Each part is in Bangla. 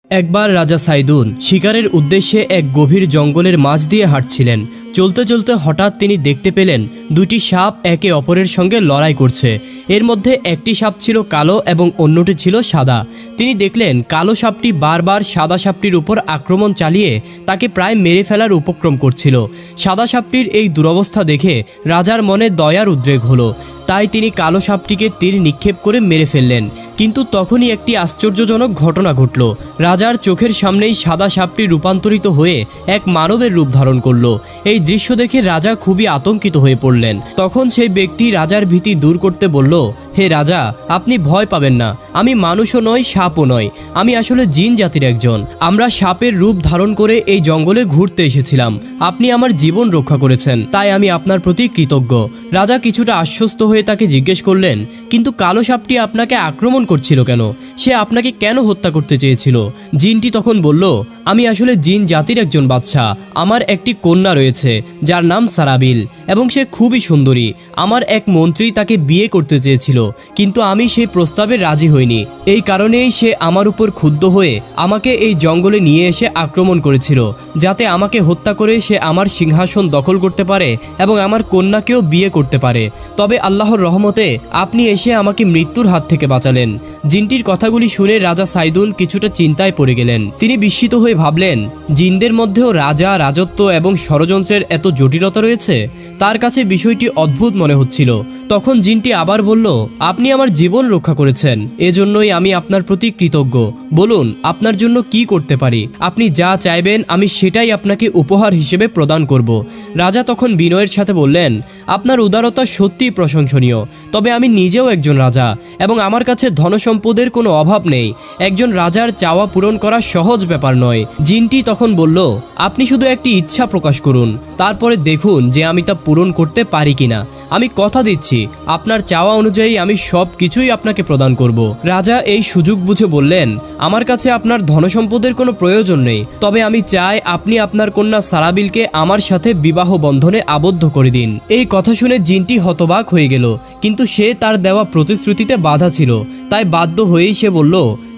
একবার রাজা সাইদুন শিকারের উদ্দেশ্যে এক গভীর জঙ্গলের মাঝ দিয়ে হাঁটছিলেন। চলতে চলতে হঠাৎ তিনি দেখতে পেলেন দুটি সাপ একে অপরের সঙ্গে লড়াই করছে। এর মধ্যে একটি সাপ ছিল কালো এবং অন্যটি ছিল সাদা। তিনি দেখলেন কালো সাপটি বারবার সাদা সাপটির উপর আক্রমণ চালিয়ে তাকে প্রায় মেরে ফেলার উপক্রম করছিল। সাদা সাপটির এই দুরবস্থা দেখে রাজার মনে দয়ার উদ্রেক হলো। তাই তিনি কালো সাপটিকে তীর নিক্ষেপ করে মেরে ফেললেন। কিন্তু তখনই একটি আশ্চর্যজনক ঘটনা ঘটল। রাজার চোখের সামনেই সাদা সাপটি রূপান্তরিত হয়ে এক মানবের রূপ ধারণ করল। এই দৃশ্য দেখে রাজা খুবই আতঙ্কিত হয়ে পড়লেন। তখন সেই ব্যক্তি রাজার ভীতি দূর করতে বলল, হে রাজা, আপনি ভয় পাবেন না। আমি মানুষও নয়, সাপও নয়, আমি আসলে জিন জাতির একজন। আমরা সাপের রূপ ধারণ করে এই জঙ্গলে ঘুরতে এসেছিলাম। আপনি আমার জীবন রক্ষা করেছেন, তাই আমি আপনার প্রতি কৃতজ্ঞ। রাজা কিছুটা আশ্বস্ত হয়ে তাকে জিজ্ঞেস করলেন, কিন্তু কালো সাপটি আপনাকে আক্রমণ করছিল কেন? সে আপনাকে কেন হত্যা করতে চেয়েছিল? জিনটি তখন বলল, আমি আসলে জিন জাতির একজন বাদশা। আমার একটি কন্যা রয়েছে যার নাম সারাবিল এবং সে খুবই সুন্দরী। আমার এক মন্ত্রী তাকে বিয়ে করতে চেয়েছিল, কিন্তু আমি সেই প্রস্তাবে রাজি হইনি। এই কারণেই সে আমার উপর ক্ষুব্ধ হয়ে আমাকে এই জঙ্গলে নিয়ে এসে আক্রমণ করেছিল, যাতে আমাকে হত্যা করে সে আমার সিংহাসন দখল করতে পারে এবং আমার কন্যাকেও বিয়ে করতে পারে। তবে আল্লাহর রহমতে আপনি এসে আমাকে মৃত্যুর হাত থেকে বাঁচালেন। জিনটির কথাগুলি শুনে রাজা সাইদুন কিছুটা চিন্তায় পড়ে গেলেন। তিনি বিস্মিত হয়ে ভাবলেন, জিনদের মধ্যেও রাজা, রাজত্ব এবং ষড়যন্ত্রের এত জটিলতা রয়েছে। তার কাছে বিষয়টি অদ্ভুত মনে হচ্ছিল। তখন জিনটি আবার বলল, আপনি আমার জীবন রক্ষা করেছেন, এজন্যই আমি আপনার প্রতি কৃতজ্ঞ। বলুন, আপনার জন্য কি করতে পারি? আপনি যা চাইবেন আমি সেটাই আপনাকে উপহার হিসেবে প্রদান করব। রাজা তখন বিনয়ের সাথে বললেন, আপনার উদারতা সত্যিই প্রশংসনীয়। তবে আমি নিজেও একজন রাজা এবং আমার কাছে ধনসম্পদের কোনো অভাব নেই। একজন রাজার চাওয়া পূরণ করা সহজ ব্যাপার নয়। জিনটি তখন বলল, আপনি শুধু একটি ইচ্ছা প্রকাশ করুন, তারপরে দেখুন যে আমি তা পূরণ করতে পারি কিনা। আমি কথা দিচ্ছি, আপনার চাওয়া অনুযায়ী আমি সব কিছুই আপনাকে প্রদান করব। রাজা এই সুযোগ বুঝে বললেন, আমার কাছে আপনার ধনসম্পদের কোনো প্রয়োজন নেই, তবে আমি চাই আপনি আপনার কন্যা সারাবিলকে আমার সাথে বিবাহ বন্ধনে আবদ্ধ করে দিন। এই কথা শুনে জিনটি হতবাক হয়ে গেল, কিন্তু সে তার দেওয়া প্রতিশ্রুতিতে বাধা ছিল। তাই বাধ্য হয়েই সে বলল,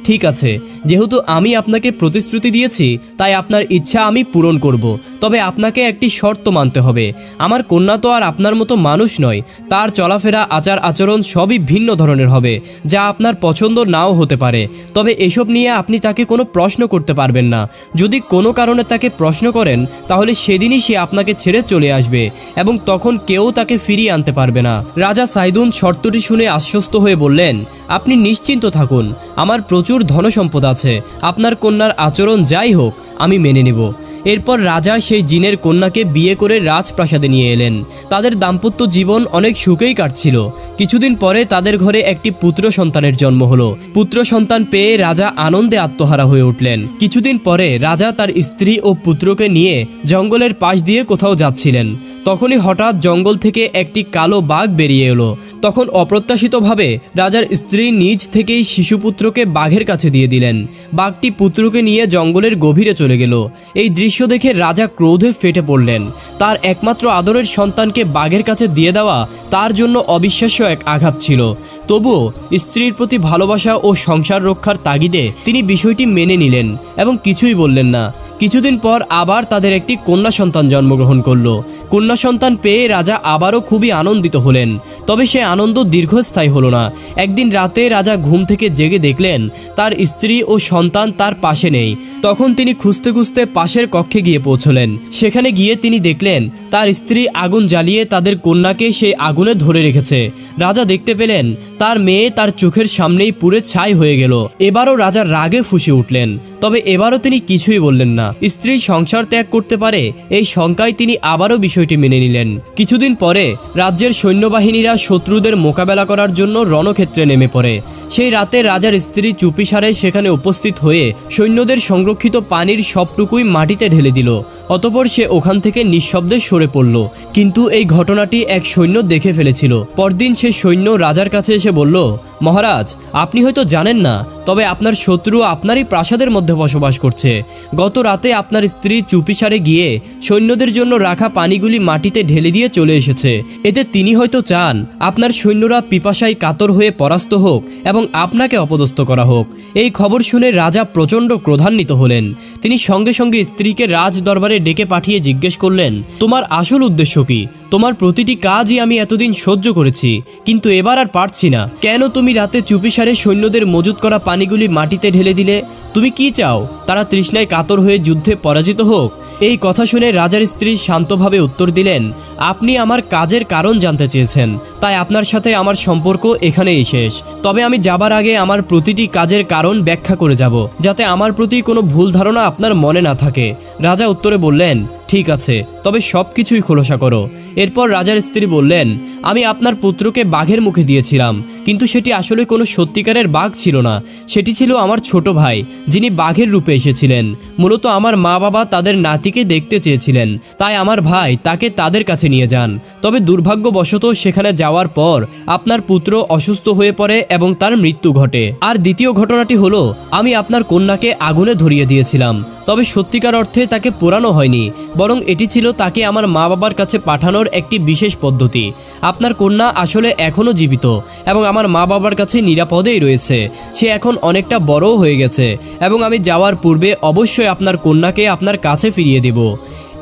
ঠিক আছে, যেহেতু আমি আপনাকে প্রতিশ্রুতি দিয়েছি তাই আপনার ইচ্ছা আমি পূরণ করব। তবে আপনাকে একটি শর্ত মানতে হবে। আমার কন্যা তো আর আপনার মতো মানুষ নয়। তার চলাফেরা, আচার আচরণ সবই ভিন্ন ধরনের হবে, যা আপনার পছন্দ নাও হতে পারে। তবে এসব নিয়ে আপনি তাকে কোনো প্রশ্ন করতে পারবেন না। যদি কোনো কারণে তাকে প্রশ্ন করেন তাহলে সেদিনই সে আপনাকে ছেড়ে চলে আসবে এবং তখন কেউ তাকে ফিরিয়ে আনতে পারবে না। রাজা সাইদুন শর্তটি শুনে আশ্বস্ত হয়ে বললেন, আপনি নিশ্চিন্ত থাকুন, আমার প্রচুর ধনসম্পদ আছে। আপনার কন্যার আচরণ যাই হোক আমি মেনে নেব। এরপর রাজা সেই জিনের কন্যাকে বিয়ে করে রাজপ্রাসাদে নিয়ে এলেন। তাদের দাম্পত্য জীবন অনেক সুখেই কাটছিল। কিছুদিন পরে তাদের ঘরে একটি পুত্র সন্তানের জন্ম হলো। পুত্র সন্তান পেয়ে রাজা আনন্দে আত্মহারা হয়ে উঠলেন। কিছুদিন পরে রাজা তার স্ত্রী ও পুত্রকে নিয়ে জঙ্গলের পাশ দিয়ে কোথাও যাচ্ছিলেন। তখনই হঠাৎ জঙ্গল থেকে একটি কালো বাঘ বেরিয়ে এলো। তখন অপ্রত্যাশিতভাবে রাজার স্ত্রী নিজ থেকেই শিশুপুত্রকে বাঘের কাছে দিয়ে দিলেন। বাঘটি পুত্রকে নিয়ে জঙ্গলের গভীরে চলে গেল। এই দৃশ্য দেখে রাজা ক্রোধে ফেটে পড়লেন। তার একমাত্র আদরের সন্তানকে বাঘের কাছে দিয়ে দেওয়া তার জন্য অবিশ্বাস্য এক আঘাত ছিল। তবুও স্ত্রীর প্রতি ভালোবাসা ও সংসার রক্ষার তাগিদে তিনি বিষয়টি মেনে নিলেন এবং কিছুই বললেন না। কিছুদিন পর আবার তাদের একটি কন্যা সন্তান জন্মগ্রহণ করল। কন্যা সন্তান পেয়ে রাজা আবারও খুবই আনন্দিত হলেন। তবে সে আনন্দ দীর্ঘস্থায়ী হলো না। একদিন রাতে রাজা ঘুম থেকে জেগে দেখলেন তার স্ত্রী ও সন্তান তার পাশে নেই। তখন তিনি খুঁজতে খুঁজতে পাশের কক্ষে গিয়ে পৌঁছলেন। সেখানে গিয়ে তিনি দেখলেন তার স্ত্রী আগুন জ্বালিয়ে তাদের কন্যাকে সেই আগুনে ধরে রেখেছে। রাজা দেখতে পেলেন তার মেয়ে তার চোখের সামনেই পুড়ে ছাই হয়ে গেল। এবারও রাজা রাগে ফুঁসে উঠলেন। তবে এবারও তিনি কিছুই বললেন না। স্ত্রী সংসার ত্যাগ করতে পারে এই শঙ্কায় তিনি আবারও বিষয়টি মেনে নিলেন। কিছুদিন পরে রাজ্যের সৈন্যবাহিনীরা শত্রুদের মোকাবেলা করার জন্য রণক্ষেত্রে নেমে পড়ে। সেই রাতে রাজার স্ত্রী চুপিসারে সেখানে উপস্থিত হয়ে সৈন্যদের সংরক্ষিত পানির সবটুকুই মাটিতে ঢেলে দিল। অতঃপর সে ওখান থেকে নিঃশব্দে সরে পড়ল। কিন্তু এই ঘটনাটি এক সৈন্য দেখে ফেলেছিল। পরদিন সে সৈন্য রাজার কাছে এসে বলল, মহারাজ, আপনি হয়তো জানেন না, তবে আপনার শত্রু আপনারই প্রাসাদের মধ্যে বসবাস করছে। গত রাতে আপনার স্ত্রী চুপিসারে গিয়ে সৈন্যদের জন্য রাখা পানিগুলি মাটিতে ঢেলে দিয়ে চলে এসেছে। এতে তিনি হয়তো চান আপনার সৈন্যরা পিপাসায় কাতর হয়ে পরাস্ত হোক এবং আপনাকে অপদস্থ করা হোক। এই খবর শুনে রাজা প্রচণ্ড ক্রোধান্বিত হলেন। তিনি সঙ্গে সঙ্গে স্ত্রীকে রাজ দরবারে ডেকে পাঠিয়ে জিজ্ঞেস করলেন, তোমার আসল উদ্দেশ্য কি? তোমার প্রতিটি কাজই আমি এতদিন সহ্য করেছি, কিন্তু এবার আর পারছি না। কেন তুমি রাতে চুপিসারে সৈন্যদের মজুত করা পানিগুলি মাটিতে ঢেলে দিলে? তুমি কি চাও তারা তৃষ্ণায় কাতর হয়ে যুদ্ধে পরাজিত হোক? এই কথা শুনে রাজার স্ত্রী শান্তভাবে উত্তর দিলেন, আপনি আমার কাজের কারণ জানতে চেয়েছেন, তাই আপনার সাথে আমার সম্পর্ক এখানেই শেষ। তবে আমি যাবার আগে আমার প্রতিটি কাজের কারণ ব্যাখ্যা করে যাব, যাতে আমার প্রতি কোনো ভুল ধারণা আপনার মনে না থাকে। রাজা উত্তরে বললেন, ঠিক আছে, তবে সব কিছুই খোলসা করো। এরপর রাজার স্ত্রী বললেন, আমি আপনার পুত্রকে বাঘের মুখে দিয়েছিলাম, কিন্তু সেটি আসলে কোনো সত্যিকারের বাঘ ছিল না। সেটি ছিল আমার ছোট ভাই, যিনি বাঘের রূপে এসেছিলেন। মূলত আমার মা বাবা তাদের নাতিকে দেখতে চেয়েছিলেন, তাই আমার ভাই তাকে তাদের কাছে নিয়ে যান। তবে দুর্ভাগ্যবশত সেখানে যাওয়ার পর আপনার পুত্র অসুস্থ হয়ে পড়ে এবং তার মৃত্যু ঘটে। আর দ্বিতীয় ঘটনাটি হলো, আমি আপনার কন্যাকে আগুনে ধরিয়ে দিয়েছিলাম, তবে সত্যিকার অর্থে তাকে পোড়ানো হয়নি, বরং এটি ছিল তাকে আমার মা বাবার কাছে পাঠানোর একটি বিশেষ পদ্ধতি। আপনার কন্যা আসলে এখনও জীবিত এবং আমার মা বাবার কাছে নিরাপদেই রয়েছে। সে এখন অনেকটা বড়ও হয়ে গেছে এবং আমি যাওয়ার পূর্বে অবশ্যই আপনার কন্যাকে আপনার কাছে ফিরিয়ে দেব।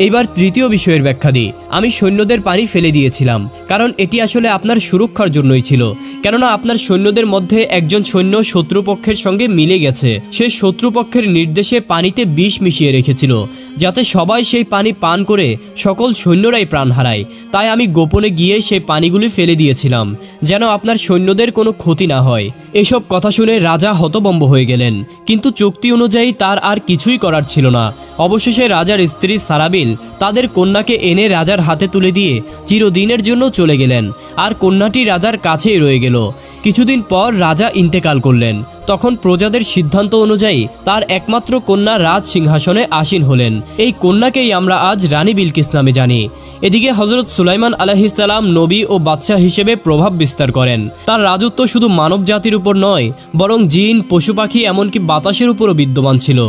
এইবার তৃতীয় বিষয়ের ব্যাখ্যা দিই। আমি সৈন্যদের পানি ফেলে দিয়েছিলাম, কারণ এটি আসলে আপনার সুরক্ষার জন্যই ছিল। কেননা আপনার সৈন্যদের মধ্যে একজন সৈন্য শত্রুপক্ষের সঙ্গে মিলে গেছে। সে শত্রুপক্ষের নির্দেশে পানিতে বিষ মিশিয়ে রেখেছিল, যাতে সবাই সেই পানি পান করে সকল সৈন্যরাই প্রাণ হারায়। তাই আমি গোপনে গিয়ে সেই পানিগুলি ফেলে দিয়েছিলাম, যেন আপনার সৈন্যদের কোনো ক্ষতি না হয়। এসব কথা শুনে রাজা হতভম্ব হয়ে গেলেন, কিন্তু চুক্তি অনুযায়ী তার আর কিছুই করার ছিল না। অবশেষে রাজার স্ত্রী সারাবিল তাদের কন্যাকে এনে রাজার হাতে তুলে দিয়ে চিরদিনের জন্য চলে গেলেন, আর কন্যাটি রাজার কাছেই রয়ে গেল। কিছুদিন পর রাজা ইন্তেকাল করলেন। তখন প্রজাদের সিদ্ধান্ত অনুযায়ী তার একমাত্র কন্যা রাজ সিংহাসনে আসীন হলেন। এই কন্যাকেই আমরা আজ রানী বিলকিস নামে জানি। এদিকে হজরত সুলাইমান আলাইহিস সালাম নবী ও বাদশাহ হিসেবে প্রভাব বিস্তার করেন। তার রাজত্ব শুধু মানব জাতির উপর নয়, বরং জিন, পশু পাখি, এমনকি বাতাসের উপরও বিদ্যমান ছিল।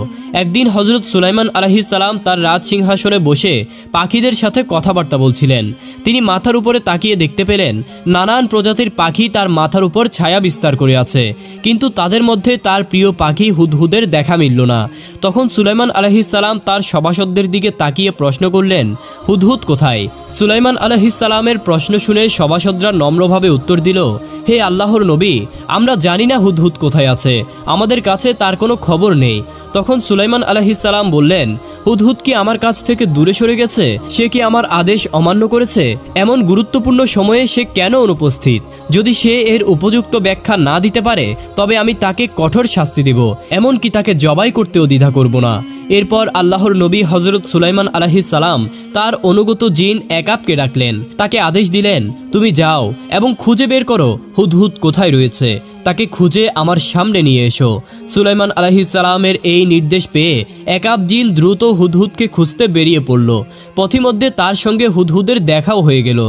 একদিন হজরত সুলাইমান আলাইহিস সালাম তার রাজ সিংহাসনে বসে পাখিদের সাথে কথাবার্তা বলছিলেন। তিনি মাথার উপরে তাকিয়ে দেখতে পেলেন নানান প্রজাতির পাখি তার মাথার উপর ছায়া বিস্তার করে আছে, কিন্তু তাদের মধ্যে তার প্রিয় পাখি হুদহুদের দেখা মিলল না। তখন সুলাইমান আলাইহিস সালাম তার সভাসদদের দিকে তাকিয়ে প্রশ্ন করলেন, হুদহুদ কোথায়? সুলাইমান আলাইহিস সালামের প্রশ্ন শুনে সভাসদরা নম্রভাবে উত্তর দিল, হে আল্লাহর নবী, আমরা জানি না হুদহুদ কোথায় আছে, আমাদের কাছে তার কোনো খবর নেই। তখন সুলাইমান আলাইহিস সালাম বললেন, হুদহুদ কি আমার কাছ থেকে দূরে সরে গেছে? সে কি আমার আদেশ অমান্য করেছে? এমন গুরুত্বপূর্ণ সময়ে সে কেন অনুপস্থিত? যদি সে এর উপযুক্ত ব্যাখ্যা না দিতে পারে, তবে আমি তাকে কঠোর শাস্তি দেব, এমনকি তাকে জবাই করতেও দ্বিধা করব না। এরপর আল্লাহর নবী হজরত সুলাইমান আলাইহিস সালাম তার অনুগত জিন একাবকে ডাকলেন। তাকে আদেশ দিলেন, তুমি যাও এবং খুঁজে বের করো হুদহুদ কোথায় রয়েছে, তাকে খুঁজে আমার সামনে নিয়ে এসো। সুলাইমান আলাইহিস সালামের এই নির্দেশ পেয়ে একাব জিন দ্রুত হুদহুদকে খুঁজতে বেরিয়ে পড়ল। পথিমধ্যে তার সঙ্গে হুদহুদের দেখাও হয়ে গেল।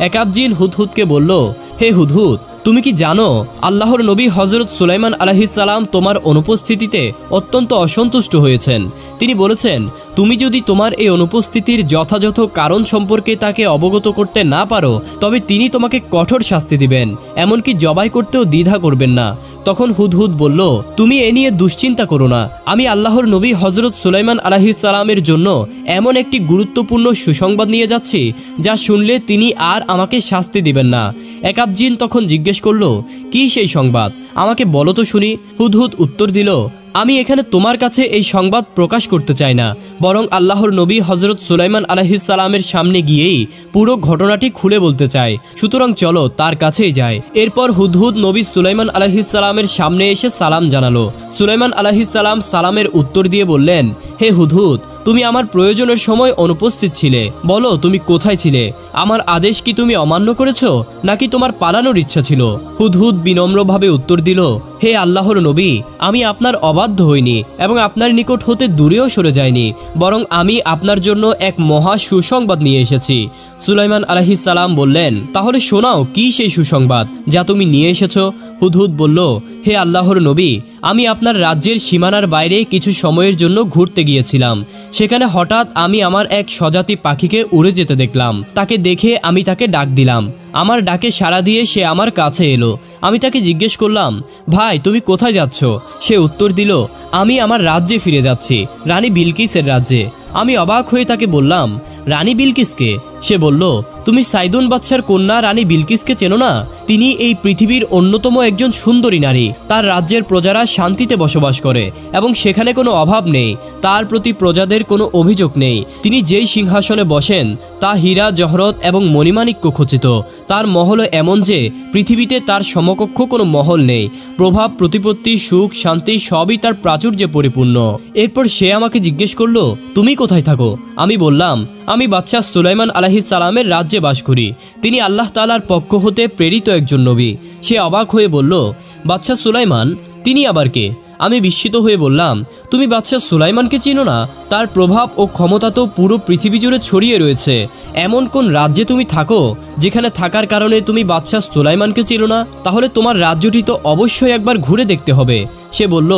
একাব জিন হুদহুদকে বলল, হে হুদহুদ, তুমি কি জানো আল্লাহর নবী হজরত সুলাইমান আলাইহিস সালাম তোমার অনুপস্থিতিতে অত্যন্ত অসন্তুষ্ট হয়েছেন। তিনি বলেছেন, তুমি যদি তোমার এই অনুপস্থিতির যথাযথ কারণ সম্পর্কে তাকে অবগত করতে না পারো, তবে তিনি তোমাকে কঠোর শাস্তি দিবেন, এমনকি জবাই করতেও দ্বিধা করবেন না। তখন হুদহুদ বলল, তুমি এ নিয়ে দুশ্চিন্তা করো না, আমি আল্লাহর নবী হজরত সুলাইমান আলাইহিস সালামের জন্য এমন একটি গুরুত্বপূর্ণ সুসংবাদ নিয়ে যাচ্ছি, যা শুনলে তিনি আর আমাকে শাস্তি দিবেন না। একাব জিন তখন জিজ্ঞেস করলো, কি সেই সংবাদ? আমাকে বলো তো শুনি। হুদহুদ উত্তর দিল, আমি এখানে তোমার কাছে এই সংবাদ প্রকাশ করতে চাই না, বরং আল্লাহর নবী হজরত সুলাইমান আলাইহিস সালামের সামনে গিয়েই পুরো ঘটনাটি খুলে বলতে চাই। সুতরাং চলো তার কাছেই যাই। এরপর হুদহুদ নবী সুলাইমান আলাইহিস সালামের সামনে এসে সালাম জানালো। সুলাইমান আলাইহিস সালাম সালামের উত্তর দিয়ে বললেন, হে হুদহুদ, তুমি আমার প্রয়োজনের সময় অনুপস্থিত ছিলে। বলো তুমি কোথায় ছিলে? আমার আদেশ কি তুমি অমান্য করেছো, নাকি তোমার পালানোর ইচ্ছা ছিল? হুদহুদ বিনম্রভাবে উত্তর দিল, হে আল্লাহর নবী, আমি আপনার অবাধ্য হইনি এবং আপনার নিকট হতে দূরেও সরে যাইনি, বরং আমি আপনার জন্য এক মহা সুসংবাদ নিয়ে এসেছি। সুলাইমান আলাইহিস সালাম বললেন, তাহলে শোনাও কি সেই সুসংবাদ যা তুমি নিয়ে এসেছো? হুদহুদ বলল, হে আল্লাহর নবী, আমি আপনার রাজ্যের সীমানার বাইরে কিছু সময়ের জন্য ঘুরতে গিয়েছিলাম। সেখানে হঠাৎ আমি আমার এক স্বজাতি পাখিকে উড়ে যেতে দেখলাম। তাকে দেখে আমি তাকে ডাক দিলাম। আমার ডাকে সাড়া দিয়ে সে আমার কাছে এলো। আমি তাকে জিজ্ঞেস করলাম, ভাই তুমি কোথায় যাচ্ছ? সে উত্তর দিল, আমি আমার রাজ্যে ফিরে যাচ্ছি, রানী বিলকিসের রাজ্যে। আমি অবাক হয়ে তাকে বললাম, রানী বিলকিসকে? সে বলল, তুমি সাইদুন বাদশার কন্যা রানী বিলকিসকে চেনো না? তিনি এই পৃথিবীর অন্যতম একজন সুন্দরী নারী। তার রাজ্যের প্রজারা শান্তিতে বসবাস করে এবং সেখানে কোনো অভাব নেই। তার প্রতি প্রজাদের কোনো অভিযোগ নেই। তিনি যেই সিংহাসনে বসেন তা হীরা জহরত এবং মণিমাণিক্য খচিত। তার মহল এমন যে পৃথিবীতে তার সমকক্ষ কোনো মহল নেই। প্রভাব, প্রতিপত্তি, সুখ, শান্তি সবই তার প্রাচুর্যে পরিপূর্ণ। এরপর সে আমাকে জিজ্ঞেস করলো, তুমি কোথায় থাকো? আমি বললাম, আমি বাদশাহ সুলাইমান আলাইহিস সালামের রাজ্যে বাস করি। তিনি আল্লাহ তাআলার পক্ষ হতে প্রেরিত একজন নবী। সে অবাক হয়ে বলল, বাদশাহ সুলাইমান, তিনি আবার কে? আমি বিস্মিত হয়ে বললাম, তুমি বাদশাহ সুলাইমানকে চিনো না? তার প্রভাব ও ক্ষমতা তো পুরো পৃথিবী জুড়ে ছড়িয়ে রয়েছে। এমন কোন রাজ্যে তুমি থাকো যেখানে থাকার কারণে তুমি বাদশাহ সুলাইমানকে চিনো না? তাহলে তোমার রাজ্যটি তো অবশ্যই একবার ঘুরে দেখতে হবে। সে বলল,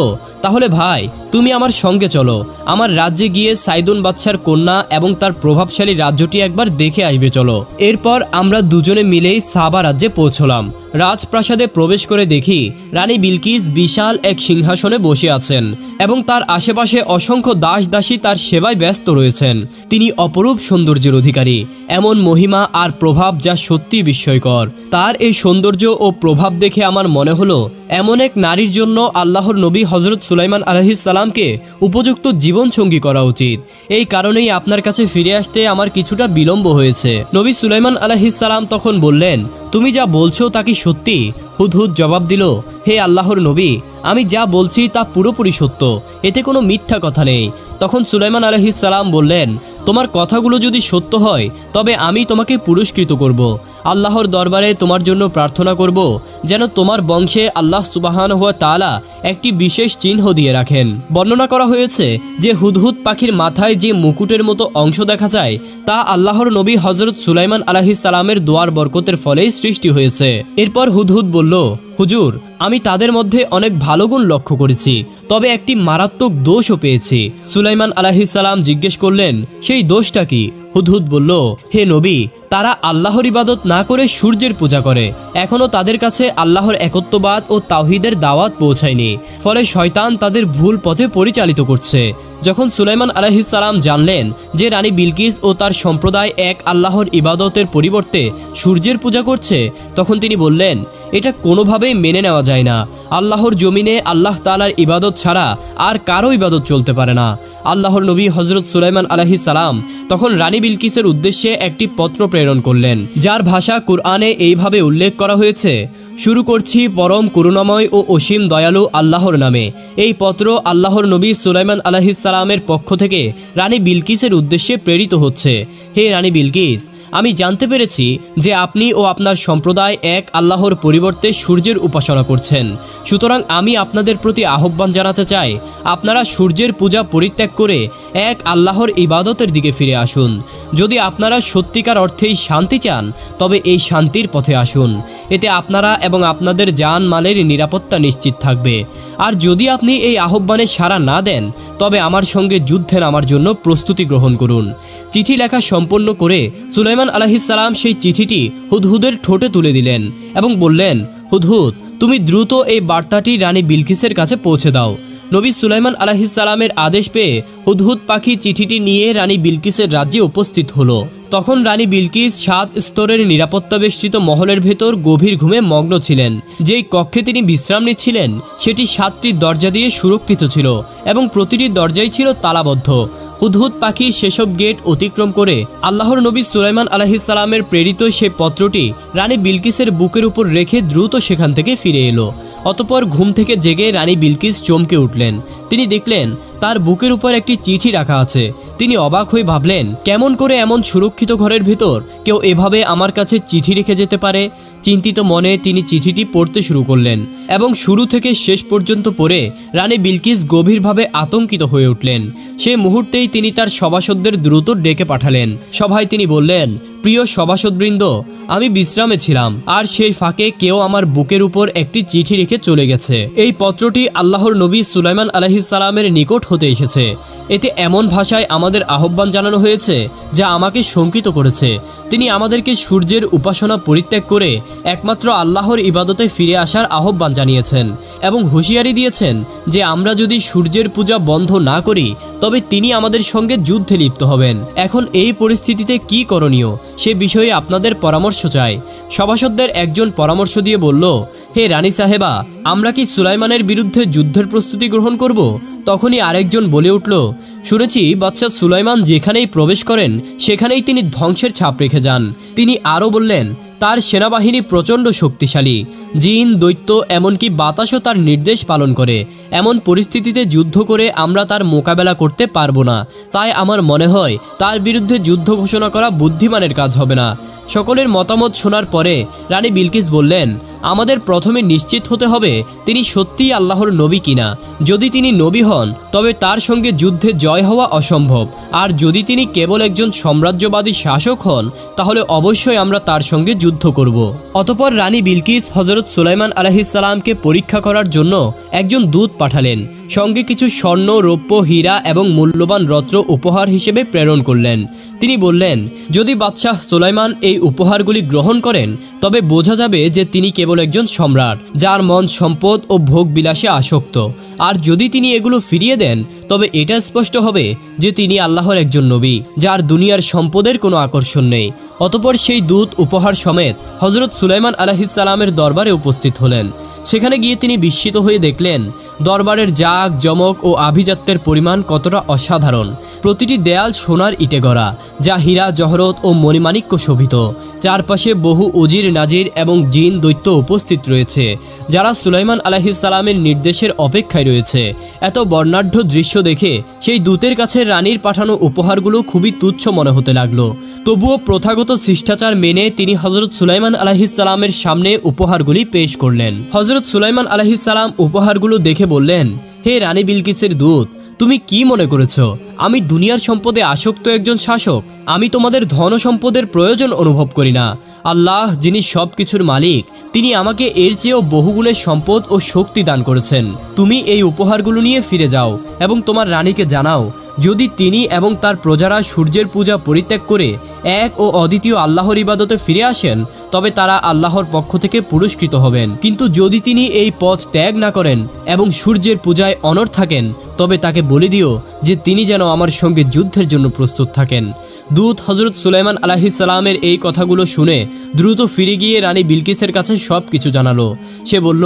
তাহলে ভাই তুমি আমার সঙ্গে চলো। আমার রাজ্যে গিয়ে সাইদুন বাদশার কন্যা এবং তার প্রভাবশালী রাজ্যটি একবার দেখে আসবে চলো। এরপর আমরা দুজনে মিলেই সাবা রাজ্যে পৌঁছলাম। রাজপ্রাসাদে প্রবেশ করে দেখি রানী বিলকিস বিশাল এক সিংহাসনে বসে আছেন এবং তার আশেপাশে অসংখ্য দাস দাসী তার সেবায় ব্যস্ত রয়েছেন। তিনি অপরূপ সৌন্দর্যের অধিকারী, এমন মহিমা আর প্রভাব যা সত্যি বিস্ময়কর। তার এই সৌন্দর্য ও প্রভাব দেখে আমার মনে হলো এমন এক নারীর জন্য আল্লাহর নবী হযরত সুলাইমান আলাইহিস সালামকে উপযুক্ত জীবনসঙ্গী করা উচিত। এই কারণেই আপনার কাছে ফিরে আসতে আমার কিছুটা বিলম্ব হয়েছে। নবী সুলাইমান আলাইহিস সালাম তখন বললেন, তুমি যা বলছো তা কি সত্যি? হুদহুদ জবাব দিল, হে আল্লাহর নবী, আমি যা বলছি তা পুরোপুরি সত্য, এতে কোনো মিথ্যা কথা নেই। তখন সুলাইমান আলাইহিস সালাম বললেন, তোমার কথাগুলো যদি সত্য হয় তবে আমি তোমাকে পুরস্কৃত করব। আল্লাহর দরবারে তোমার জন্য প্রার্থনা করব যেন তোমার বংশে আল্লাহ সুবহানাহু ওয়া তাআলা একটি বিশেষ চিহ্ন দিয়ে রাখেন। বর্ণনা করা হয়েছে যে হুদহুদ পাখির মাথায় যে মুকুটের মতো অংশ দেখা যায় তা আল্লাহর নবী হযরত সুলাইমান আলাইহিস সালামের দোয়ার বরকতের ফলেই সৃষ্টি হয়েছে। এরপর হুদহুদ বলল, হুজুর, আমি তাদের মধ্যে অনেক ভালো গুণ লক্ষ্য করেছি, তবে একটি মারাত্মক দোষও পেয়েছি। সুলাইমান আলাইহিস সালাম জিজ্ঞেস করলেন, সেই দোষটা কি? হুদহুদ বলল, হে নবী, তারা আল্লাহর ইবাদত না করে সূর্যের পূজা করে। এখনো তাদের কাছে আল্লাহর একত্ববাদ ও তাওহীদের দাওয়াত পৌঁছায়নি, ফলে শয়তান তাদের ভুল পথে পরিচালিত করছে। যখন সুলাইমান আলাইহিস সালাম জানলেন যে রানী বিলকিস ও তার সম্প্রদায় এক আল্লাহর ইবাদতের পরিবর্তে সূর্যের পূজা করছে, তখন তিনি বললেন, এটা কোনোভাবেই মেনে নেওয়া যায় না। আল্লাহর জমিনে আল্লাহ তাআলার ইবাদত ছাড়া আর কারো ইবাদত চলতে পারে না। আল্লাহর নবী হযরত সুলাইমান আলাইহিস সালাম তখন রানী বিলকিসের উদ্দেশ্যে একটি পত্র প্রেরণ করলেন, যার ভাষা কুরআনে এইভাবে উল্লেখ করা হয়েছে, শুরু করছি পরম করুণাময় ও অসীম দয়ালু আল্লাহর নামে। এই পত্র আল্লাহর নবী সুলাইমান আলাইহিস সালামের পক্ষ থেকে রানী বিলকিসের উদ্দেশ্যে প্রেরিত হচ্ছে। হে রানী বিলকিস, আমি জানতে পেরেছি যে আপনি ও আপনার সম্প্রদায় এক আল্লাহর পরিবর্তে সূর্যের উপাসনা করছেন। সুতরাং আমি আপনাদের প্রতি আহ্বান জানাতে চাই, আপনারা সূর্যের পূজা পরিত্যাগ করে এক আল্লাহর ইবাদতের দিকে ফিরে আসুন। যদি আপনারা সত্যিকার অর্থেই শান্তি চান তবে এই শান্তির পথে আসুন। এতে আপনারা এবং আপনাদের জান মালের নিরাপত্তা নিশ্চিত থাকবে। আর যদি আপনি এই আহ্বানে সাড়া না দেন তবে আমার সঙ্গে যুদ্ধে নামার জন্য প্রস্তুতি গ্রহণ করুন। চিঠি লেখা সম্পন্ন করে সুলাইমান আলাইহিস সালাম সেই চিঠিটি হুদহুদের ঠোঁটে তুলে দিলেন এবং বললেন, হুদহুদ, তুমি দ্রুত এই বার্তাটি রানী বিলকিসের কাছে পৌঁছে দাও। নবী সুলাইমান আলাইহিস সালামের আদেশ পেয়ে হুদহুদ পাখি চিঠিটি নিয়ে রানী বিলকিসের রাজ্যে উপস্থিত হলো। তখন রানী বিলকিস 7 স্তরের নিরাপত্তা বেষ্টিত মহলের ভেতর গভীর ঘুমে মগ্ন ছিলেন। যেই কক্ষে তিনি বিশ্রাম নিচ্ছিলেন সেটি 7টি দরজা দিয়ে সুরক্ষিত ছিল এবং প্রতিটি দরজাই ছিল তালাবদ্ধ। হুদহুদ পাখি সেসব গেট অতিক্রম করে আল্লাহর নবী সুলাইমান আলাইহিস সালামের প্রেরিত সেই পত্রটি রানী বিলকিসের বুকের উপর রেখে দ্রুত সেখান থেকে ফিরে এলো। অতঃপর ঘুম থেকে জেগে রানী বিলকিস চমকে উঠলেন। তিনি দেখলেন তার বুকের উপর একটি চিঠি রাখা আছে। তিনি অবাক হয়ে ভাবলেন, কেমন করে এমন সুরক্ষিত ঘরের ভিতর কেউ এভাবে আমার কাছে চিঠি রেখে যেতে পারে। চিন্তিত মনে তিনি চিঠিটি পড়তে শুরু করলেন এবং শুরু থেকে শেষ পর্যন্ত পড়ে রানী বিলকিস গভীরভাবে আতঙ্কিত হয়ে উঠলেন। সে মুহূর্তেই তিনি তার সভাসদদের দ্রুত ডেকে পাঠালেন। সভায় তিনি বললেন, প্রিয় সভাসদবৃন্দ, আমি বিশ্রামে ছিলাম, আর সেই ফাঁকে কেউ আমার বুকের উপর একটি চিঠি রেখে চলে গেছে। এই পত্রটি আল্লাহর নবী সুলাইমান আলাইহিস সালামের নিকট হতে এসেছে। এতে এমন ভাষায় আমাদের আহ্বান জানানো হয়েছে যা আমাকে শঙ্কিত করেছে। তিনি আমাদেরকে সূর্যের উপাসনা পরিত্যাগ করে একমাত্র আল্লাহর ইবাদতে ফিরে আসার আহ্বান জানিয়েছেন এবং হুঁশিয়ারি দিয়েছেন যে আমরা যদি সূর্যের পূজা বন্ধ না করি তবে তিনি আমাদের সঙ্গে যুদ্ধে লিপ্ত হবেন। এখন এই পরিস্থিতিতে কি করণীয় সে বিষয়ে আপনাদের পরামর্শ চাই। সভাসদদের একজন পরামর্শ দিয়ে বলল, হে রানী সাহেবা, আমরা কি সুলাইমানের বিরুদ্ধে যুদ্ধের প্রস্তুতি গ্রহণ করব? তখনই আরেকজন বলে উঠল, শুনেছি বাদশাহ সুলাইমান যেখানেই প্রবেশ করেন সেখানেই তিনি ধ্বংসের ছাপ রেখে যান। তিনি আরও বললেন, তার সেনাবাহিনী প্রচণ্ড শক্তিশালী, জিন, দৈত্য, এমনকি বাতাসও তার নির্দেশ পালন করে। এমন পরিস্থিতিতে যুদ্ধ করে আমরা তার মোকাবেলা করতে পারবো না। তাই আমার মনে হয় তার বিরুদ্ধে যুদ্ধ ঘোষণা করা বুদ্ধিমানের কাজ হবে না। সকলের মতামত শোনার পরে রানী বিলকিস বললেন, আমাদের প্রথমে নিশ্চিত হতে হবে তিনি সত্যিই আল্লাহর নবী কিনা। যদি তিনি নবী হন তবে তার সঙ্গে যুদ্ধে জয় হওয়া অসম্ভব, আর যদি তিনি কেবল একজন সাম্রাজ্যবাদী শাসক হন তাহলে অবশ্যই আমরা তার সঙ্গে যুদ্ধ করব। অতঃপর রানী বিলকিস হযরত সুলাইমান আলাইহিস সালামকে পরীক্ষা করার জন্য একজন দূত পাঠালেন। সঙ্গে কিছু স্বর্ণ, রৌপ্য, হীরা এবং মূল্যবান রত্ন উপহার হিসেবে প্রেরণ করলেন। তিনি বললেন, যদি বাদশাহ সুলাইমান এই উপহারগুলি গ্রহণ করেন তবে বোঝা যাবে যে তিনি কেবল একজন সম্রাট যার মন সম্পদ ও ভোগ বিলাসে আসক্ত, আর যদি তিনি এগুলো ফিরিয়ে দেন তবে এটা স্পষ্ট হবে যে তিনি আল্লাহর একজন নবী যার দুনিয়ার সম্পদের কোনো আকর্ষণ নেই। অতঃপর সেই দূত উপহার সমেত হযরত সুলাইমান আলাইহিস সালামের দরবারে উপস্থিত হলেন। সেখানে গিয়ে তিনি বিস্মিত হয়ে দেখলেন দরবারের জাক জমক ও আভিজাত্যের পরিমাণ কতটা অসাধারণ। প্রতিটি দেয়াল সোনার ইটে গড়া, যা হীরা, জহরত ও মণিমাণিক্য শোভিত। চারপাশে বহু উজির, নাজির এবং জিন, দৈত্য উপস্থিত রয়েছে যারা সুলাইমান আলাইহিস সালামের নির্দেশের অপেক্ষায় রয়েছে। এত বর্ণাঢ্য দৃশ্য দেখে সেই দূতের কাছে রানীর পাঠানো উপহারগুলো খুবই তুচ্ছ মনে হতে লাগলো। তবুও প্রথাগত শিষ্টাচার মেনে তিনি হযরত সুলাইমান আলাইহিস সালামের সামনে উপহারগুলি পেশ করলেন। হযরত সুলাইমান আলাইহিস সালাম উপহারগুলো দেখে বললেন, হে রানী বিলকিসের দূত, তুমি কি মনে করেছো আমি দুনিয়ার সম্পদে আসক্ত একজন শাসক? আমি তোমাদের ধন সম্পদের প্রয়োজন অনুভব করি না। আল্লাহ, যিনি সব কিছুর মালিক, তিনি আমাকে এর চেয়েও বহুগুণের সম্পদ ও শক্তি দান করেছেন। তুমি এই উপহারগুলো নিয়ে ফিরে যাও এবং তোমার রানীকে জানাও, যদি তিনি এবং তার প্রজারা সূর্যের পূজা পরিত্যাগ করে এক ও অদ্বিতীয় আল্লাহর ইবাদতে ফিরে আসেন তবে তারা আল্লাহর পক্ষ থেকে পুরস্কৃত হবেন। কিন্তু যদি তিনি এই পথ ত্যাগ না করেন এবং সূর্যের পূজায় অনড় থাকেন তবে তাকে বলে দিও যে তিনি যেন আমার সঙ্গে যুদ্ধের জন্য প্রস্তুত থাকেন। দূত হযরত সুলাইমান আলাইহিস সালামের এই কথাগুলো শুনে দ্রুত ফিরে গিয়ে রানী বিলকিসের কাছে সব কিছু জানালো। সে বলল,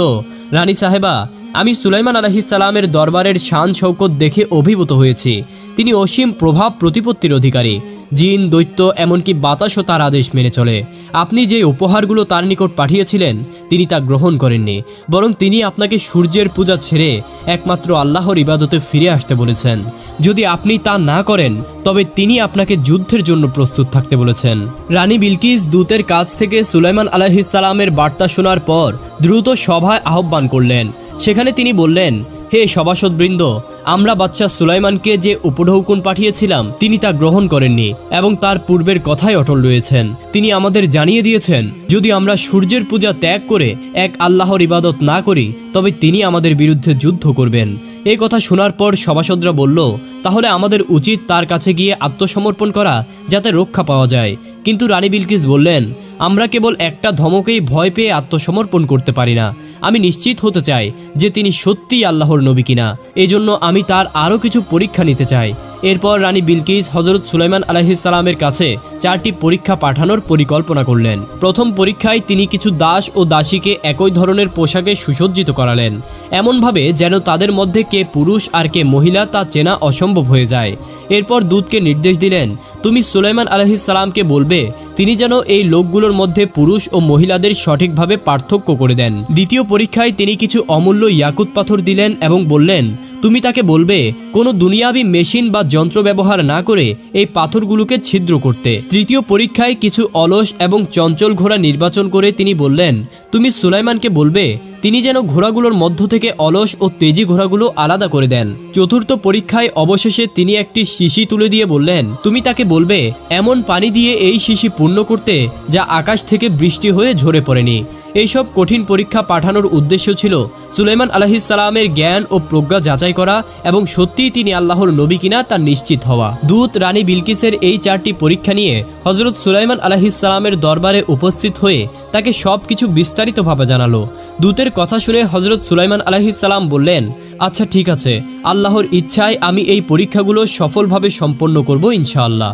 রানী সাহেবা, আমি সুলাইমান আলাইহিস সালামের দরবারের শান শৌকত দেখে অভিভূত হয়েছি। তিনি অসীম প্রভাব প্রতিপত্তির অধিকারী। জিন, দৈত্য, এমনকি বাতাসও তার আদেশ মেনে চলে। আপনি যে উপহারগুলো তার নিকট পাঠিয়েছিলেন তিনি তা গ্রহণ করেননি, বরং তিনি আপনাকে সূর্যের পূজা ছেড়ে একমাত্র আল্লাহর ইবাদতে ফিরে আসতে বলেছেন। যদি আপনি তা না করেন তবে তিনি আপনাকে যুদ্ধের জন্য প্রস্তুত থাকতে বলেছেন। রানী বিলকিস দূতের কাছ থেকে সুলাইমান আলাইহিস সালামের বার্তা শোনার পর দ্রুত সভায় আহ্বান করলেন। সেখানে তিনি বললেন, হে সভাসদবৃন্দ, আমরা বাদশাহ সুলাইমানকে যে উপঢৌকন পাঠিয়েছিলাম তিনি তা গ্রহণ করেননি এবং তার পূর্বের কথাই অটল রয়েছেন। তিনি আমাদের জানিয়ে দিয়েছেন যদি আমরা সূর্যের পূজা ত্যাগ করে এক আল্লাহর ইবাদত না করি তবে তিনি আমাদের বিরুদ্ধে যুদ্ধ করবেন। এই কথা শোনার পর সভাসদরা বলল, তাহলে আমাদের উচিত তার কাছে গিয়ে আত্মসমর্পণ করা যাতে রক্ষা পাওয়া যায়। কিন্তু রানী বিলকিস বললেন, আমরা কেবল একটা ধমকেই ভয় পেয়ে আত্মসমর্পণ করতে পারি না। আমি নিশ্চিত হতে চাই যে তিনি সত্যিই আল্লাহর নবী কিনা। এজন্য আমি তার আরও কিছু পরীক্ষা নিতে চাই। এরপর রানী বিলকিস হযরত সুলাইমান আলাইহিস সালামের কাছে 4টি পরীক্ষা পাঠানোর পরিকল্পনা করলেন। প্রথম পরীক্ষায় তিনি কিছু দাস ও দাসীকে একই ধরনের পোশাকে সুসজ্জিত করালেন, এমনভাবে যেন তাদের মধ্যে কে পুরুষ আর কে মহিলা তা চেনা অসম্ভব হয়ে যায়। এরপর দূতকে নির্দেশ দিলেন, তুমি সুলাইমান আলাইহিস সালামকে বলবে তিনি যেন এই লোকগুলোর মধ্যে পুরুষ ও মহিলাদের সঠিকভাবে পার্থক্য করে দেন। দ্বিতীয় পরীক্ষায় তিনি কিছু অমূল্য ইয়াকুত পাথর দিলেন এবং বললেন, তুমি তাকে বলবে কোনো দুনিয়াবি মেশিন বা যন্ত্র ব্যবহার না করে এই পাথরগুলোকে ছিদ্র করতে। তৃতীয় পরীক্ষায় কিছু অলস এবং চঞ্চল ঘোড়া নির্বাচন করে তিনি বললেন, তুমি সুলাইমানকে বলবে তিনি যেন ঘোড়াগুলোর মধ্য থেকে অলস ও তেজি ঘোড়াগুলো আলাদা করে দেন। চতুর্থ পরীক্ষায় অবশেষে তিনি একটি শিশি তুলে দিয়ে বললেন, তুমি তাকে বলবে এমন পানি দিয়ে এই শিশি পূর্ণ করতে যা আকাশ থেকে বৃষ্টি হয়ে ঝরে পড়েনি। এইসব কঠিন পরীক্ষা পাঠানোর উদ্দেশ্য ছিল সুলাইমান আলাইহিস সালামের জ্ঞান ও প্রজ্ঞা যাচাই করা এবং সত্যিই তিনি আল্লাহর নবী কিনা তা নিশ্চিত হওয়া। দূত রানী বিলকিসের এই 4টি পরীক্ষা নিয়ে হযরত সুলাইমান আলাইহিস সালামের দরবারে উপস্থিত হয়ে তাকে সবকিছু বিস্তারিতভাবে জানালো। দূতের কথা শুনে হযরত সুলাইমান আলাইহিস সালাম বললেন, আচ্ছা ঠিক আছে, আল্লাহর ইচ্ছায় আমি এই পরীক্ষাগুলো সফলভাবে সম্পন্ন করব ইনশাআল্লাহ।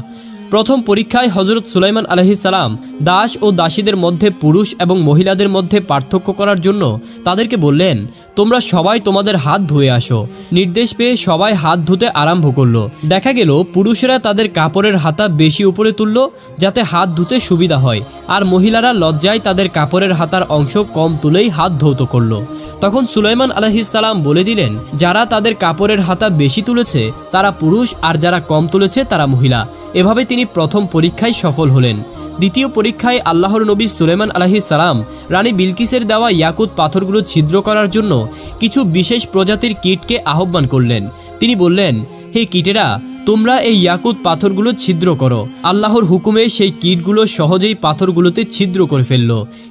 প্রথম পরীক্ষায় হযরত সুলাইমান আলাইহিস সালাম দাস ও দাসীদের মধ্যে পুরুষ এবং মহিলাদের মধ্যে পার্থক্য করার জন্য তাদেরকে বললেন, তোমরা সবাই তোমাদের হাত ধুয়ে আসো। নির্দেশ পেয়ে সবাই হাত ধুতে আরম্ভ করলো। দেখা গেল পুরুষেরা তাদের কাপড়ের হাতা বেশি উপরে তুলল যাতে হাত ধুতে সুবিধা হয়, আর মহিলারা লজ্জায় তাদের কাপড়ের হাতার অংশ কম তুলেই হাত ধৌত করলো। তখন সুলাইমান আলাইহিস সালাম বলে দিলেন, যারা তাদের কাপড়ের হাতা বেশি তুলেছে তারা পুরুষ আর যারা কম তুলেছে তারা মহিলা। এভাবে তিনি প্রথম পরীক্ষায় সফল হলেন। দ্বিতীয় পরীক্ষায় আল্লাহর নবী সুলাইমান আলাইহিস সালাম রানী বিলকিসের দেওয়া ইয়াকুত পাথরগুলো ছিদ্র করার জন্য কিছু বিশেষ প্রজাতির কীটকে আহ্বান করলেন। তিনি বললেন, হে কীটেরা, তোমরা এই ইয়াকুত পাথরগুলো ছিদ্র করো। আল্লাহর হুকুমে সেই কীটগুলো সহজেই পাথরগুলোতে ছিদ্র করে ফেলল।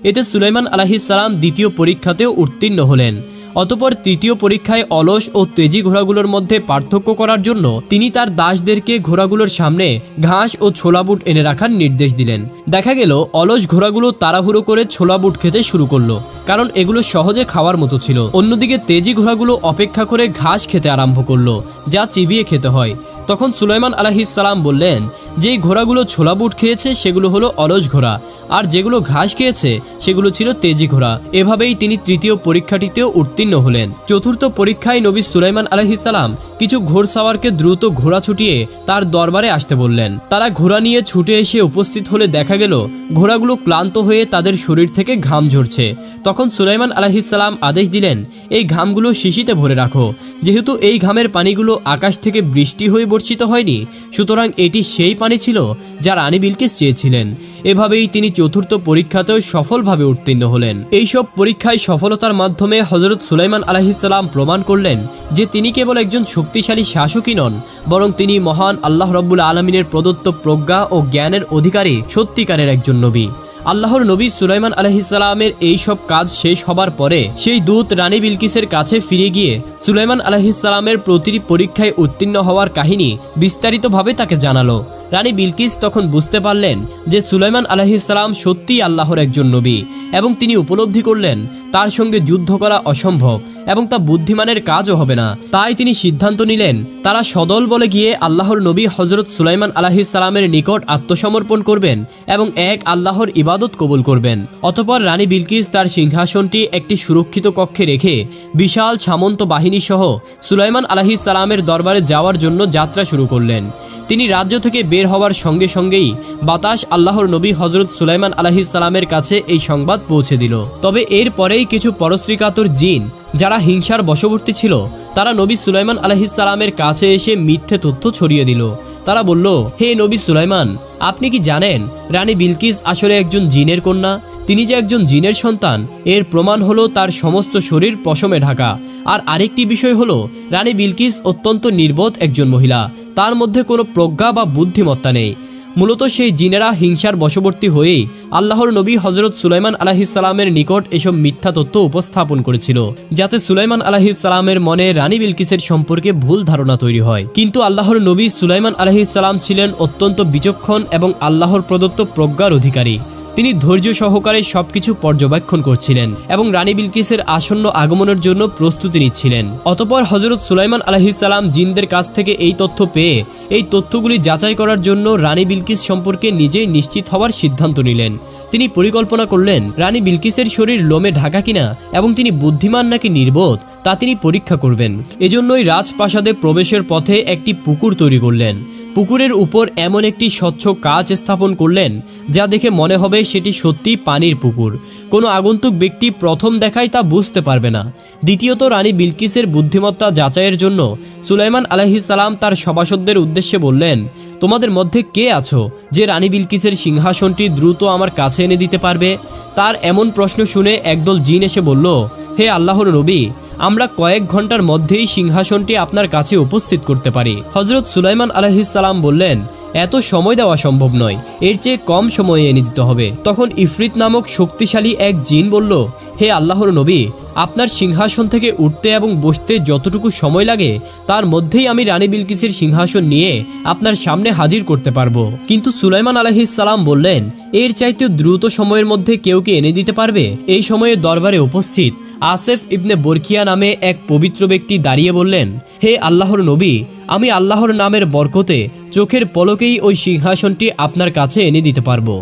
এতে সুলাইমান আলাইহিস সালাম দ্বিতীয় পরীক্ষাতেও উত্তীর্ণ হলেন। অতঃপর তৃতীয় পরীক্ষায় অলস ও তেজি ঘোড়াগুলোর মধ্যে পার্থক্য করার জন্য তিনি তার দাসদেরকে ঘোড়াগুলোর সামনে ঘাস ও ছোলা বুট এনে রাখার নির্দেশ দিলেন। দেখা গেল অলস ঘোড়াগুলো তাড়াহুড়ো করে ছোলা বুট খেতে শুরু করলো, কারণ এগুলো সহজে খাওয়ার মতো ছিল। অন্যদিকে তেজি ঘোড়াগুলো অপেক্ষা করে ঘাস খেতে আরম্ভ করলো, যা চিবিয়ে খেতে হয়। তখন সুলাইমান আলাইহিস সালাম বললেন, যেই ঘোড়াগুলো ছোলা বুট খেয়েছে সেগুলো হলো অলস ঘোড়া, আর যেগুলো ঘাস খেয়েছে সেগুলো ছিল তেজি ঘোড়া। এভাবেই তিনি তৃতীয় পরীক্ষাটিতেও উত্তীর্ণ হলেন। চতুর্থ পরীক্ষায় নবী সুলাইমান আলাইহিস সালাম কিছু ঘোড়সাওয়ারকে দ্রুত ঘোড়া ছুটিয়ে তার দরবারে আসতে বললেন। তারা ঘোড়া নিয়ে ছুটে এসে উপস্থিত হলে দেখা গেল ঘোড়াগুলো ক্লান্ত হয়ে তাদের শরীর থেকে ঘাম ঝরছে। তখন সুলাইমান আলাইহিস সালাম আদেশ দিলেন, এই ঘামগুলো শিশিতে ভরে রাখো। যেহেতু এই ঘামের পানিগুলো আকাশ থেকে বৃষ্টি হয়ে বর্ষিত হয়নি, সুতরাং এটি সেই পানি ছিল যা রানী বিলকিস চেয়েছিলেন। এভাবেই তিনি চতুর্থ পরীক্ষাতেও সফলভাবে উত্তীর্ণ হলেন। এইসব পরীক্ষায় সফলতার মাধ্যমে হযরত সুলাইমান আলাইহিস সালাম প্রমাণ করলেন যে তিনি কেবল একজন শক্তিশালী শাসকই নন, বরং তিনি মহান আল্লাহ রাব্বুল আলামিনের প্রদত্ত প্রজ্ঞা ও জ্ঞানের অধিকারী সত্যিকারের একজন নবী। আল্লাহর নবী সুলাইমান আলাইহিস সালামের এই সব কাজ শেষ হবার পরে সেই দূত রানী বিলকিসের কাছে ফিরে গিয়ে সুলাইমান আলাইহিস সালামের প্রতিটি পরীক্ষায় উত্তীর্ণ হওয়ার কাহিনী বিস্তারিতভাবে তাকে জানালো। রানী বিলকিস তখন বুঝতে পারলেন যে সুলাইমান আলাইহিস সালাম সত্যিই আল্লাহর একজন নবী, এবং তিনি উপলব্ধি করলেন তার সঙ্গে যুদ্ধ করা অসম্ভব এবং তা বুদ্ধিমানের কাজও হবে না। তাই তিনি সিদ্ধান্ত নিলেন তারা সদল বলে গিয়ে আল্লাহর নবী হযরত সুলাইমান আলাইহিস সালামের নিকট আত্মসমর্পণ করবেন এবং এক আল্লাহর ইবাদত কবুল করবেন। অতঃপর রানী বিলকিস তার সিংহাসনটি একটি সুরক্ষিত কক্ষে রেখে বিশাল সামন্ত বাহিনী সহ সুলাইমান আলাইহিস সালামের দরবারে যাওয়ার জন্য যাত্রা শুরু করলেন। তিনি রাজ্য থেকে বের হওয়ার সঙ্গে সঙ্গেই বাতাস আল্লাহর নবী হযরত সুলাইমান আলাইহিস সালামের কাছে এই সংবাদ পৌঁছে দিল। তবে এর পরেই কিছু পরশ্রীকাতর জিন যারা হিংসার বশবর্তী ছিল তারা নবী সুলাইমান আলাইহিস সালামের কাছে এসে মিথ্যে তথ্য ছড়িয়ে দিল। তারা বলল, হে নবী সুলাইমান, আপনি কি জানেন রানী বিলকিস আসলে একজন জিনের কন্যা? তিনি যে একজন জিনের সন্তান এর প্রমাণ হলো তার সমস্ত শরীর পশমে ঢাকা। আর আরেকটি বিষয় হলো রানী বিলকিস অত্যন্ত নির্বোধ একজন মহিলা, তার মধ্যে কোনো প্রজ্ঞা বা বুদ্ধিমত্তা নেই। মূলত সেই জিনেরা হিংসার বশবর্তী হয়েই আল্লাহর নবী হযরত সুলাইমান আলাইহিস সালামের নিকট এসব মিথ্যা তথ্য উপস্থাপন করেছিল, যাতে সুলাইমান আলাইহিস সালামের মনে রানী বিলকিসের সম্পর্কে ভুল ধারণা তৈরি হয়। কিন্তু আল্লাহর নবী সুলাইমান আলাইহিস সালাম ছিলেন অত্যন্ত বিচক্ষণ এবং আল্লাহর প্রদত্ত প্রজ্ঞার অধিকারী। তিনি ধৈর্য সহকারে সবকিছু পর্যবেক্ষণ করছিলেন এবং রানী বিলকিসের আসন্ন আগমনের জন্য প্রস্তুতি নিচ্ছিলেন। অতঃপর হযরত সুলাইমান আলাইহিস সালাম জিনদের কাছ থেকে এই তথ্য পেয়ে এই তথ্যগুলি যাচাই করার জন্য রানী বিলকিস সম্পর্কে নিজেই নিশ্চিত হওয়ার সিদ্ধান্ত নিলেন। তিনি পরিকল্পনা করলেন রানী বিলকিসের শরীর লোমে ঢাকা কিনা এবং তিনি বুদ্ধিমান নাকি নির্বোধ তা তিনি পরীক্ষা করবেন। এজন্যই রাজপ্রাসাদে প্রবেশের পথে একটি পুকুর তৈরি করলেন। পুকুরের উপর এমন একটি স্বচ্ছ কাচ স্থাপন করলেন যা দেখে মনে হবে সেটি সত্যি পানির পুকুর। কোনো আগন্তুক ব্যক্তি প্রথম দেখায় তা বুঝতে পারবে না। দ্বিতীয়ত, রানী বিলকিসের বুদ্ধিমত্তা যাচাইয়ের জন্য সুলাইমান আলাইহিস সালাম তার সভাসদদের উদ্দেশ্যে বললেন, তোমাদের মধ্যে কে আছো যে রানী বিলকিসের সিংহাসনটি দ্রুত আমার কাছে এনে দিতে পারবে? তার এমন প্রশ্ন শুনে একদল জিন এসে বলল, হে আল্লাহর নবী, আমরা কয়েক ঘন্টার মধ্যেই সিংহাসনটি আপনার কাছে উপস্থিত করতে পারি। হযরত সুলাইমান আলাইহিস সালাম বললেন, এত সময় দেওয়া সম্ভব নয়, এর চেয়ে কম সময়ে এনে দিতে হবে। তখন ইফরিত নামক শক্তিশালী এক জিন বলল, হে আল্লাহর নবী, আপনার সিংহাসন থেকে উঠতে এবং বসতে যতটুকু সময় লাগে তার মধ্যেই আমি রানী বিলকিসের সিংহাসন নিয়ে আপনার সামনে হাজির করতে পারবো। কিন্তু সুলাইমান আলাইহিস সালাম বললেন, এর চাইতে দ্রুত সময়ের মধ্যে কেউ কি এনে দিতে পারবে? এই সময়ে দরবারে উপস্থিত আসেফ ইবনে বরকিয়া নামে এক পবিত্র ব্যক্তি দাঁড়িয়ে বললেন, হে আল্লাহর নবী, আমি আল্লাহর নামের বরকতে চোখের পলকেই ওই সিংহাসনটি আপনার কাছে এনে দিতে পারবো।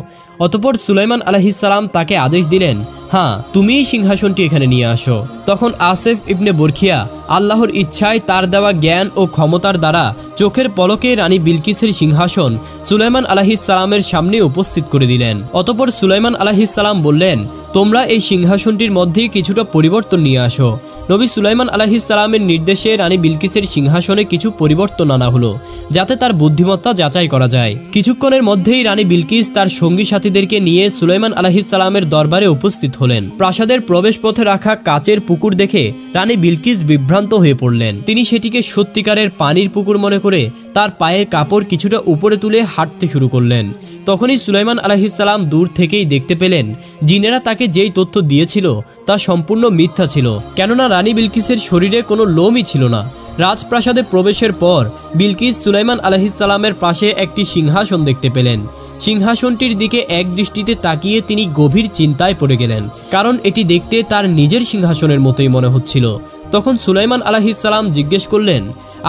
অতঃপর সুলাইমান আলাইহিস সালাম তাকে আদেশ দিলেন, হ্যাঁ, তুমিই সিংহাসনটি এখানে নিয়ে আসো। তখন আসেফ ইবনে বরকিয়া আল্লাহর ইচ্ছায় তার দেওয়া জ্ঞান ও ক্ষমতার দ্বারা চোখের পলকে রানী বিলকিসের সিংহাসন সুলাইমান আলাইহিস সালামের সামনে উপস্থিত করে দিলেন। অতঃপর সুলাইমান আলাইহিস সালাম বললেন, তোমরা এই সিংহাসনটির মধ্যে কিছুটা পরিবর্তন নিয়ে আসো। নবী সুলাইমান আলাইহিস সালামের নির্দেশে রানী বিলকিসের সিংহাসনে কিছু পরিবর্তন আনা হলো যাতে তার বুদ্ধিমত্তা যাচাই করা যায়। কিছুক্ষণের মধ্যেই রানী বিলকিস তার সঙ্গী সাথীদেরকে নিয়ে সুলাইমান আলাইহিস সালামের দরবারে উপস্থিত হলেন। প্রাসাদের প্রবেশ পথে রাখা কাচের পুকুর দেখে রানী বিলকিস বিভ্রান্ত হয়ে পড়লেন। তিনি সেটিকে সত্যিকারের পানির পুকুর মনে করে তার পায়ের কাপড় কিছুটা উপরে তুলে হাঁটতে শুরু করলেন। তখনই সুলাইমান আলাইহিস সালাম দূর থেকেই দেখতে পেলেন জিনেরা তাকে যেই তথ্য দিয়েছিল তা সম্পূর্ণ মিথ্যা ছিল, কেননা রানী বিলকিসের শরীরে কোনো লোমই ছিল না। রাজপ্রাসাদে প্রবেশের পর বিলকিস সুলাইমান আলাইহিস সালামের পাশে একটি সিংহাসন দেখতে পেলেন। সিংহাসনটির দিকে এক দৃষ্টিতে তাকিয়ে তিনি গভীর চিন্তায় পড়ে গেলেন, কারণ এটি দেখতে তার নিজের সিংহাসনের মতোই মনে হচ্ছিল। তখন সুলাইমান আলাইহিস সালাম জিজ্ঞেস করলেন,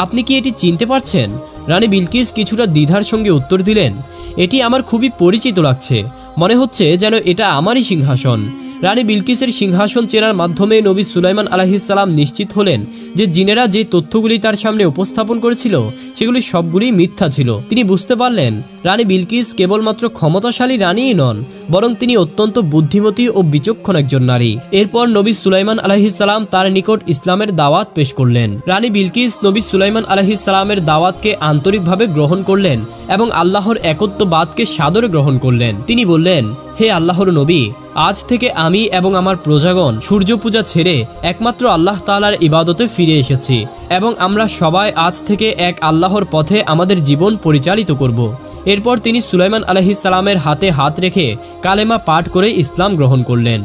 আপনি কি এটি চিনতে পারছেন? রানী বিলকিস কিছুটা দ্বিধার সঙ্গে উত্তর দিলেন, এটি আমার খুবই পরিচিত লাগছে, মনে হচ্ছে যেন এটা আমারই সিংহাসন। রানী বিলকিসের সিংহাসন চেনার মাধ্যমে নবী সুলাইমান আলাইহিস সালাম নিশ্চিত হলেন যে জিনেরা যে তথ্যগুলি তার সামনে উপস্থাপন করেছিল সেগুলি সবগুলি মিথ্যা ছিল। তিনি বুঝতে পারলেন রানী বিলকিস কেবলমাত্র ক্ষমতাশালী রানীই নন, বরং তিনি অত্যন্ত বুদ্ধিমতী ও বিচক্ষণ একজন নারী। এরপর নবী সুলাইমান আলাইহিস সালাম তার নিকট ইসলামের দাওয়াত পেশ করলেন। রানী বিলকিস নবী সুলাইমান আলাইহিস সালামের দাওয়াতকে আন্তরিকভাবে গ্রহণ করলেন এবং আল্লাহর একত্ববাদকে সাদরে গ্রহণ করলেন। তিনি বললেন, হে আল্লাহর নবী, আজ থেকে আমি এবং আমার প্রজাগণ সূর্য পূজা ছেড়ে একমাত্র আল্লাহ তাআলার ইবাদতে ফিরে এসেছি এবং আমরা সবাই আজ থেকে এক আল্লাহর পথে আমাদের জীবন পরিচালিত করব। এরপর তিনি সুলাইমান আলাইহিস সালামের হাতে হাত রেখে কালেমা পাঠ করে ইসলাম গ্রহণ করলেন।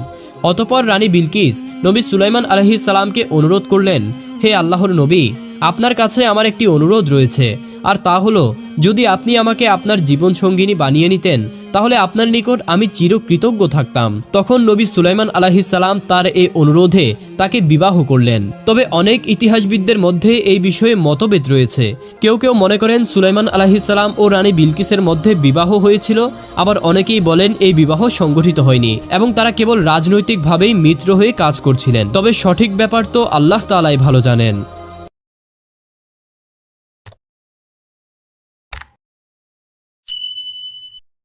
অতঃপর রানী বিলকিস নবী সুলাইমান আলাইহিস সালামকে অনুরোধ করলেন, হে আল্লাহর নবী, আপনার কাছে আমার একটি অনুরোধ রয়েছে, আর তা হলো যদি আপনি আমাকে আপনার জীবন সঙ্গিনী বানিয়ে নিতেন তাহলে আপনার নিকট আমি চিরকৃতজ্ঞ থাকতাম। তখন নবী সুলাইমান আলাইহিস সালাম তার এই অনুরোধে তাকে বিবাহ করলেন। তবে অনেক ইতিহাসবিদদের মধ্যে এই বিষয়ে মতভেদ রয়েছে। কেউ কেউ মনে করেন সুলাইমান আলাইহিস সালাম ও রানী বিলকিসের মধ্যে বিবাহ হয়েছিল, আবার অনেকেই বলেন এই বিবাহ সংগঠিত হয়নি এবং তারা কেবল রাজনৈতিকভাবেই মিত্র হয়ে কাজ করছিলেন। তবে সঠিক ব্যাপার তো আল্লাহ তাআলাই ভালো জানেন।